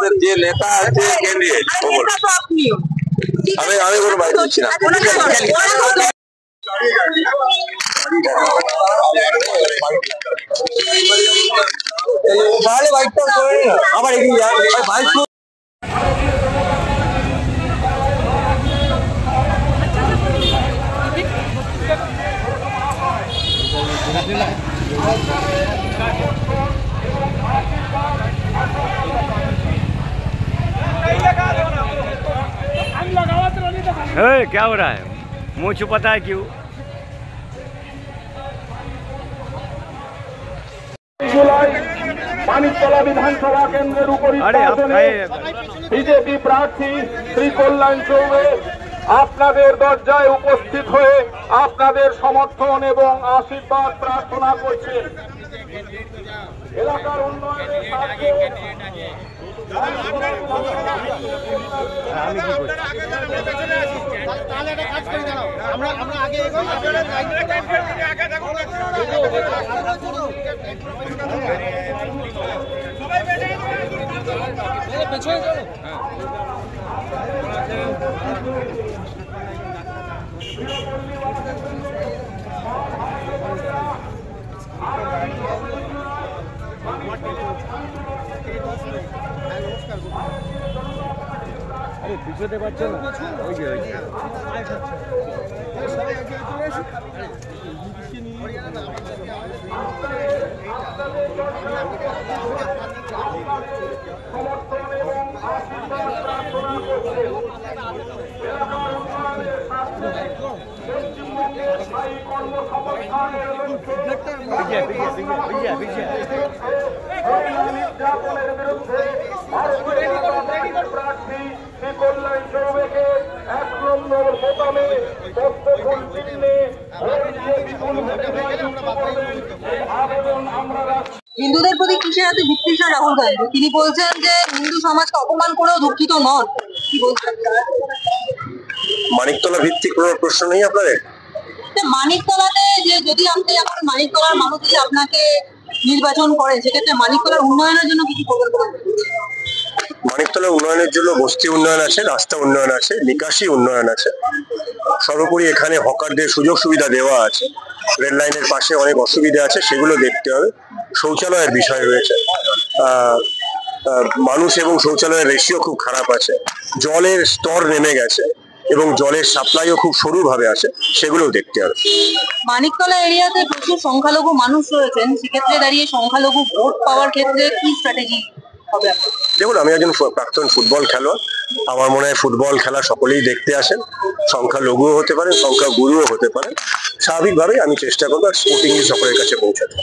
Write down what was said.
আমাদের যে নেতা আছে কেন্দ্রীয় আমি কোনো বাইক দিচ্ছি না। তাহলে বাইকটা করে আবার এগিয়ে যায় বাইক। क्या हो रहा है? मुंह छुपाता है क्यों? মানিকতলা বিধানসভা কেন্দ্রের বিজেপি প্রার্থী শ্রী কল্যাণ চৌবে আপনাদের দরজায় উপস্থিত হয়ে আপনাদের সমর্থন এবং আশীর্বাদ প্রার্থনা করছেন। এলাকার উন্নয়নের স্বার্থে अरे पिछोते बच्चों ना প্রার্থী শ্রী কল্যাণ চৌবেকে 1 নম্বর বোতামে পদ্মফুল চিহ্নে আবেদন আমরা রাখছি। হিন্দুদের প্রতি কিসের এত বিতৃষ্ণা রাহুল গান্ধী? তিনি বলছেন যে হিন্দু সমাজকে অপমান করেও দুঃখিত নন। কি বলছেন? মানিকতলা ভিত্তিক কোনো প্রশ্ন নেই আপনাদের? মানিকতলাতে যে যদি আপনি এখন মানিকতলার মানুষ যদি আপনাকে নির্বাচন করে সেক্ষেত্রে মানিকতলার উন্নয়নের জন্য কিছু প্রকল্প? মানিকতলা উন্নয়নের জন্য বস্তি উন্নয়ন আছে, রাস্তা উন্নয়ন আছে, নিকাশি উন্নয়ন আছে। সর্বোপরি এখানে হকারদের সুযোগ সুবিধা দেওয়া আছে। রেল লাইনের পাশে অনেক অসুবিধা আছে, সেগুলো দেখতে হবে। শৌচালয়ের বিষয় রয়েছে, মানুষ এবং শৌচালয়ের রেশিও খুব খারাপ আছে। জলের স্তর নেমে গেছে এবং জলের সাপ্লাইও খুব সরুভাবে আছে, সেগুলোও দেখতে হবে। মানিকতলা এরিয়াতে প্রচুর সংখ্যালঘু মানুষ রয়েছেন, সেক্ষেত্রে দাঁড়িয়ে সংখ্যালঘু ভোট পাওয়ার ক্ষেত্রে কি স্ট্র্যাটেজি হবে? দেখুন, আমি একজন প্রাক্তন ফুটবল খেলোয়াড়। আমার মনে হয় ফুটবল খেলা সকলেই দেখতে আসেন, সংখ্যালঘুও হতে পারেন, সংখ্যাগুরুও হতে পারেন। স্বাভাবিকভাবেই আমি চেষ্টা করবো স্পোর্টিংলি সকলের কাছে পৌঁছাতে।